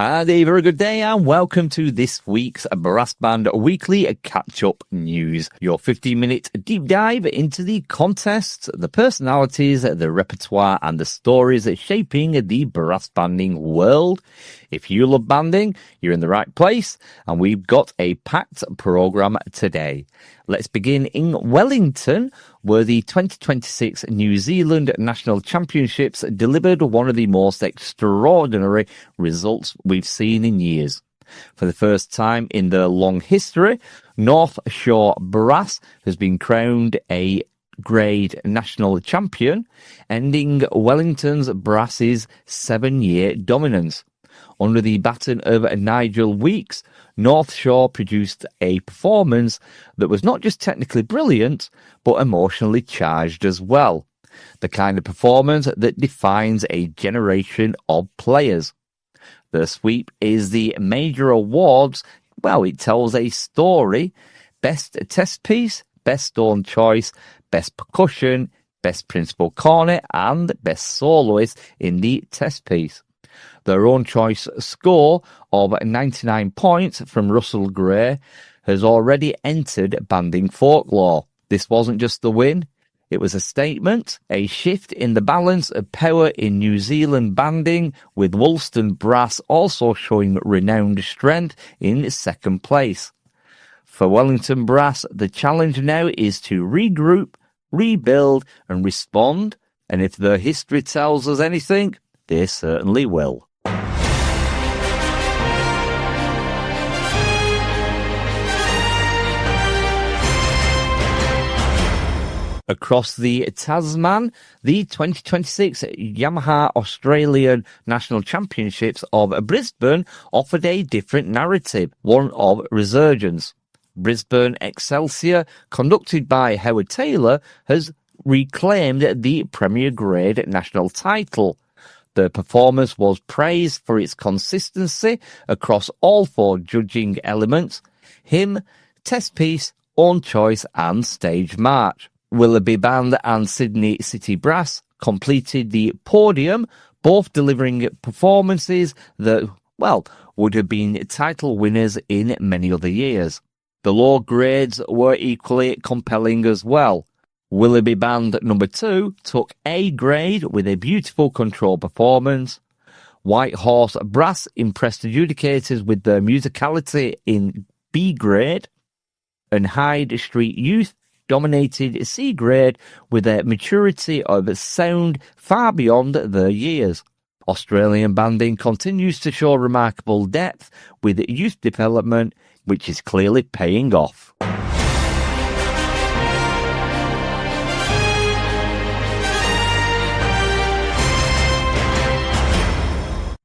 And a very good day and welcome to this week's Brass Band Weekly Catch-Up News. Your 15-minute deep dive into the contests, the personalities, the repertoire and the stories shaping the brass banding world. If you love banding, you're in the right place and we've got a packed programme today. Let's begin in Wellington, where the 2026 New Zealand National Championships delivered one of the most extraordinary results we've seen in years. For the first time in their long history, North Shore Brass has been crowned a grade national champion, ending Wellington's brass's 7-year dominance. Under the baton of Nigel Weeks, North Shore produced a performance that was not just technically brilliant, but emotionally charged as well. The kind of performance that defines a generation of players. The sweep is the major awards. Well, it tells a story. Best test piece, best stone choice, best percussion, best principal cornet, and best soloist in the test piece. Their own choice score of 99 points from Russell Gray has already entered banding folklore. This wasn't just the win, it was a statement, a shift in the balance of power in New Zealand banding, with Woolston Brass also showing renowned strength in second place. For Wellington Brass, the challenge now is to regroup, rebuild and respond, and if their history tells us anything, they certainly will. Across the Tasman, the 2026 Yamaha Australian National Championships of Brisbane offered a different narrative, one of resurgence. Brisbane Excelsior, conducted by Howard Taylor, has reclaimed the Premier Grade national title. The performance was praised for its consistency across all 4 judging elements: hymn, test piece, own choice and stage march. Willoughby Band and Sydney City Brass completed the podium, both delivering performances that, well, would have been title winners in many other years. The low grades were equally compelling as well. Willoughby Band number 2 took A grade with a beautiful control performance. White Horse Brass impressed adjudicators with their musicality in B grade. And Hyde Street Youth dominated C grade with a maturity of sound far beyond their years. Australian banding continues to show remarkable depth with youth development, which is clearly paying off.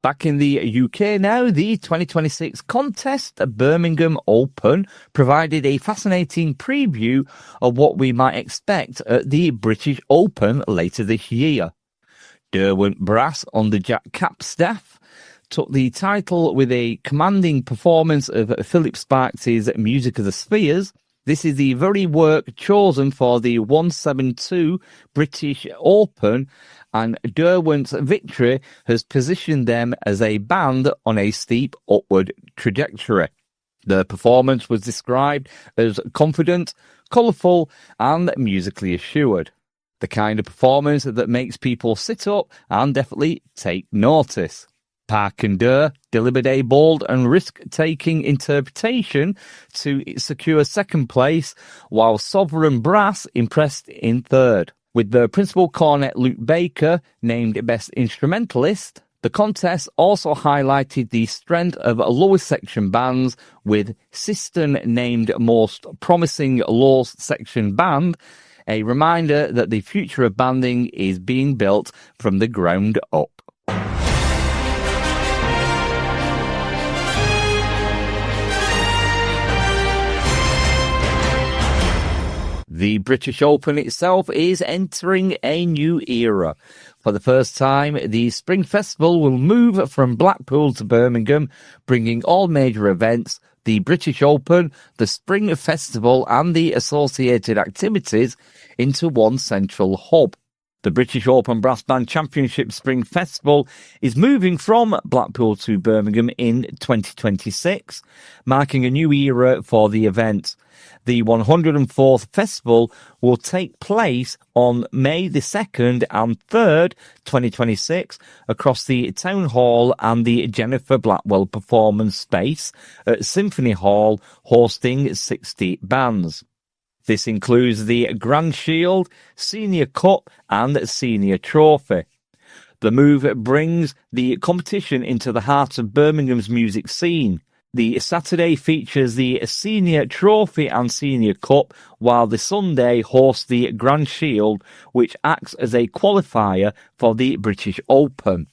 Back in the UK now, the 2026 contest at Birmingham Open provided a fascinating preview of what we might expect at the British Open later this year. Derwent Brass under Jack Capstaff took the title with a commanding performance of Philip Sparks' Music of the Spheres. This is the very work chosen for the 172 British Open, and Derwent's victory has positioned them as a band on a steep upward trajectory. The performance was described as confident, colourful and musically assured. The kind of performance that makes people sit up and definitely take notice. Park and Durr delivered a bold and risk-taking interpretation to secure second place, while Sovereign Brass impressed in third. With the principal cornet Luke Baker named Best Instrumentalist, the contest also highlighted the strength of lower section bands, with Siston named Most Promising Low Section Band, a reminder that the future of banding is being built from the ground up. The British Open itself is entering a new era. For the first time, the Spring Festival will move from Blackpool to Birmingham, bringing all major events, the British Open, the Spring Festival and the associated activities into one central hub. The British Open Brass Band Championship Spring Festival is moving from Blackpool to Birmingham in 2026, marking a new era for the event. The 104th festival will take place on May the 2nd and 3rd, 2026, across the Town Hall and the Jennifer Blackwell Performance Space at Symphony Hall, hosting 60 bands. This includes the Grand Shield, Senior Cup and Senior Trophy. The move brings the competition into the heart of Birmingham's music scene. The Saturday features the Senior Trophy and Senior Cup, while the Sunday hosts the Grand Shield, which acts as a qualifier for the British Open.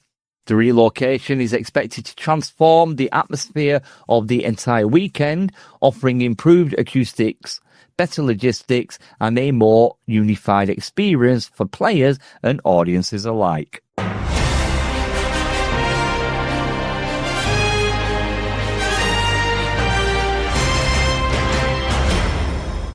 The relocation is expected to transform the atmosphere of the entire weekend, offering improved acoustics, better logistics, and a more unified experience for players and audiences alike.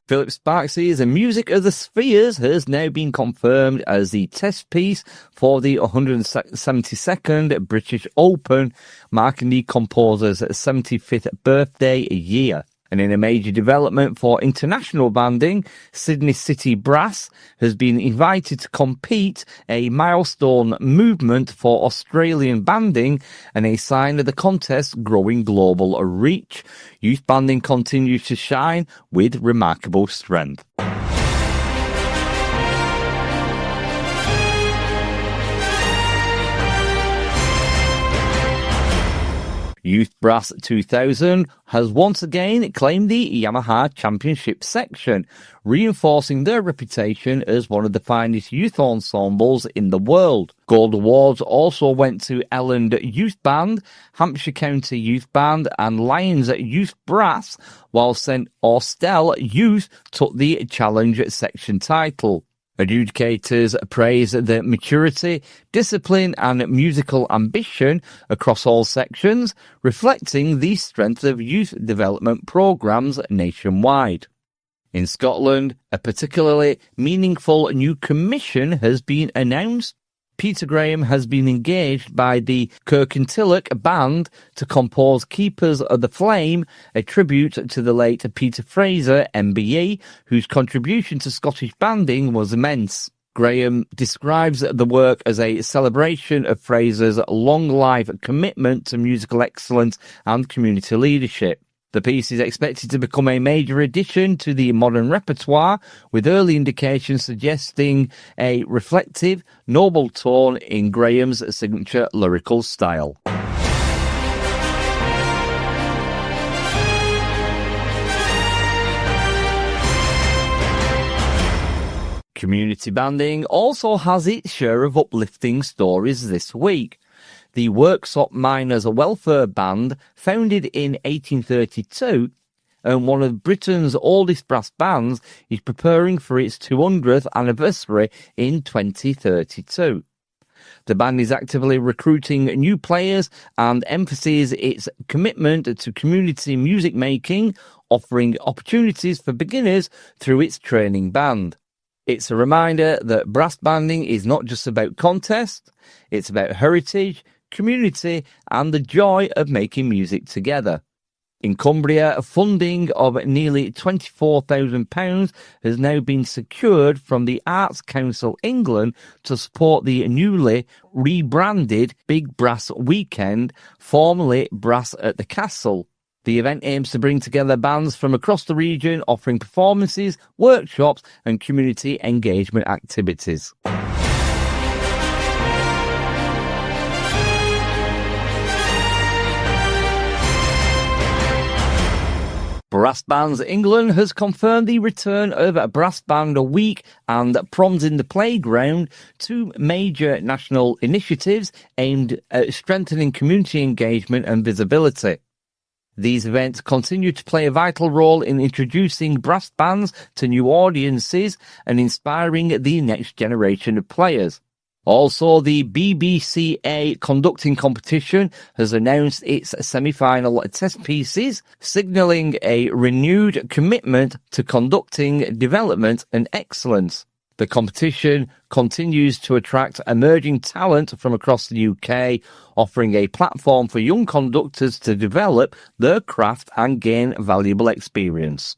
Philip Sparks's Music of the Spheres has now been confirmed as the test piece for the 172nd British Open, marking the composer's 75th birthday year. And in a major development for international banding, Sydney City Brass has been invited to compete, a milestone movement for Australian banding and a sign of the contest's growing global reach. Youth banding continues to shine with remarkable strength. Youth Brass 2000 has once again claimed the Yamaha Championship section, reinforcing their reputation as one of the finest youth ensembles in the world. Gold awards also went to Elland Youth Band, Hampshire County Youth Band and Lions Youth Brass, while St Austell Youth took the Challenge section title. Adjudicators praise the maturity, discipline and musical ambition across all sections, reflecting the strength of youth development programmes nationwide. In Scotland, a particularly meaningful new commission has been announced. Peter Graham has been engaged by the Kirkintilloch Band to compose Keepers of the Flame, a tribute to the late Peter Fraser, MBE, whose contribution to Scottish banding was immense. Graham describes the work as a celebration of Fraser's long-life commitment to musical excellence and community leadership. The piece is expected to become a major addition to the modern repertoire, with early indications suggesting a reflective, noble tone in Graham's signature lyrical style. Community banding also has its share of uplifting stories this week. The Worksop Miners Welfare Band, founded in 1832 and one of Britain's oldest brass bands, is preparing for its 200th anniversary in 2032. The band is actively recruiting new players and emphasizes its commitment to community music making, offering opportunities for beginners through its training band. It's a reminder that brass banding is not just about contest, it's about heritage, community and the joy of making music together. In Cumbria, funding of nearly £24,000 has now been secured from the Arts Council England to support the newly rebranded Big Brass Weekend, formerly Brass at the Castle. The event aims to bring together bands from across the region, offering performances, workshops and community engagement activities. Brass Bands England has confirmed the return of a Brass Band Week and Proms in the Playground, two major national initiatives aimed at strengthening community engagement and visibility. These events continue to play a vital role in introducing brass bands to new audiences and inspiring the next generation of players. Also, the BBCA conducting competition has announced its semi-final test pieces, signalling a renewed commitment to conducting development and excellence. The competition continues to attract emerging talent from across the UK, offering a platform for young conductors to develop their craft and gain valuable experience.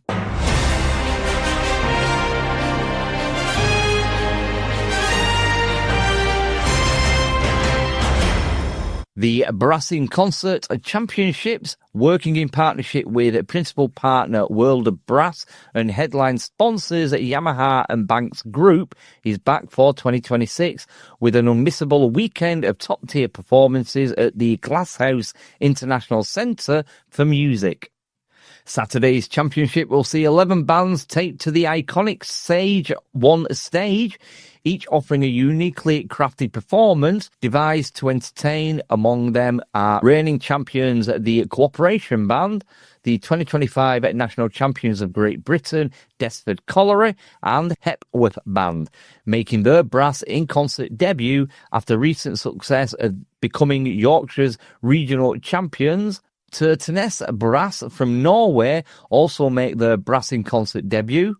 The Brass in Concert Championships, working in partnership with principal partner World of Brass and headline sponsors Yamaha and Banks Group, is back for 2026 with an unmissable weekend of top-tier performances at the Glasshouse International Centre for Music. Saturday's championship will see 11 bands taped to the iconic Sage 1 stage, each offering a uniquely crafted performance devised to entertain. Among them are reigning champions, the Cooperation Band, the 2025 National Champions of Great Britain, Desford Colliery, and Hepworth Band, making their Brass in Concert debut after recent success of becoming Yorkshire's regional champions. Turtnes Brass from Norway also make their Brass in Concert debut,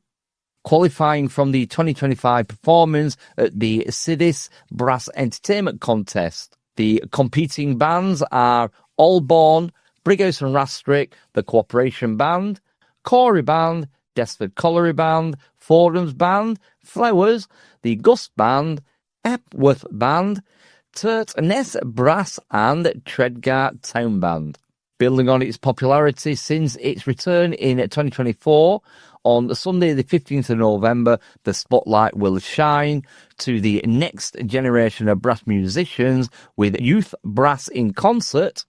qualifying from the 2025 performance at the Sidis Brass Entertainment Contest. The competing bands are Allborn, Brighouse and Rastrick, the Cooperation Band, Corey Band, Desford Colliery Band, Fordham's Band, Flowers, the Gus Band, Epworth Band, Turtnes Brass and Tredegar Town Band. Building on its popularity since its return in 2024, on Sunday the 15th of November, the spotlight will shine to the next generation of brass musicians with Youth Brass in Concert.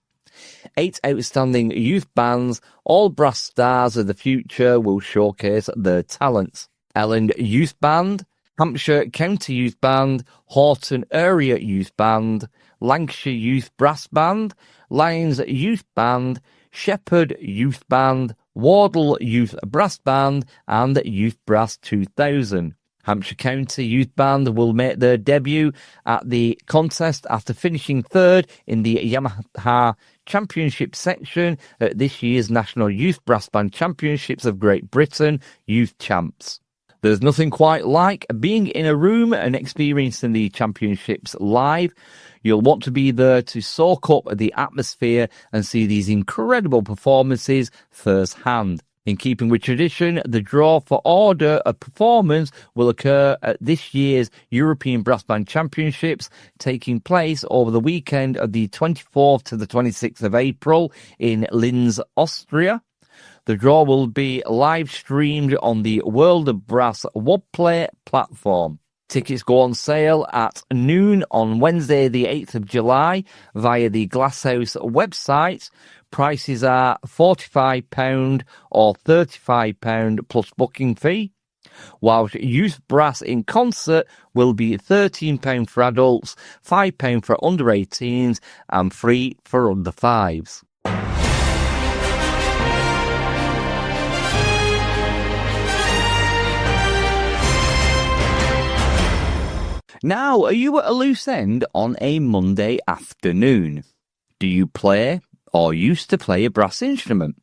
8 outstanding youth bands, all brass stars of the future, will showcase their talents. Elland Youth Band, Hampshire County Youth Band, Horton Area Youth Band, Lancashire Youth Brass Band, Lions Youth Band, Shepherd Youth Band, Wardle Youth Brass Band, and Youth Brass 2000. Hampshire County Youth Band will make their debut at the contest after finishing third in the Yamaha Championship section at this year's National Youth Brass Band Championships of Great Britain Youth Champs. There's nothing quite like being in a room and experiencing the championships live. You'll want to be there to soak up the atmosphere and see these incredible performances firsthand. In keeping with tradition, the draw for order of performance will occur at this year's European Brass Band Championships, taking place over the weekend of the 24th to the 26th of April in Linz, Austria. The draw will be live streamed on the World of Brass Webplay platform. Tickets go on sale at noon on Wednesday the 8th of July via the Glasshouse website. Prices are £45 or £35 plus booking fee, whilst Youth Brass in Concert will be £13 for adults, £5 for under 18s and free for under 5s. Now, are you at a loose end on a Monday afternoon? Do you play or used to play a brass instrument?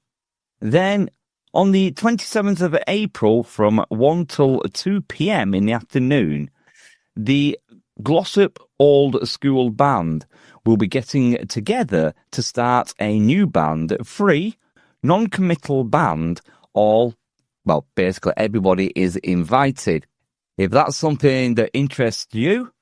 Then, on the 27th of April from 1 till 2 p.m. in the afternoon, the Glossop Old School Band will be getting together to start a new band, free, non-committal band, basically everybody is invited. If that's something that interests you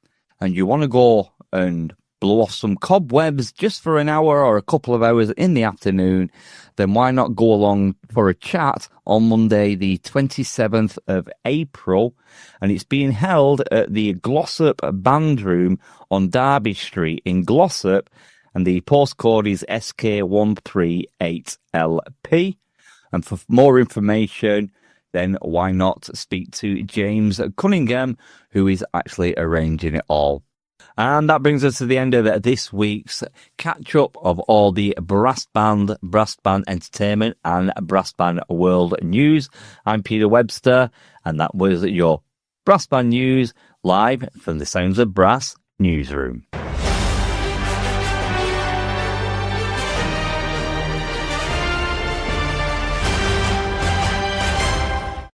and you want to go and blow off some cobwebs just for an hour or a couple of hours in the afternoon, then why not go along for a chat on Monday the 27th of April, and it's being held at the Glossop Band Room on Derby Street in Glossop, and the postcode is SK138LP. And for more information, then why not speak to James Cunningham, who is actually arranging it all. And that brings us to the end of this week's catch-up of all the brass band entertainment and brass band world news. I'm Peter Webster, and that was your brass band news live from the Sounds of Brass newsroom.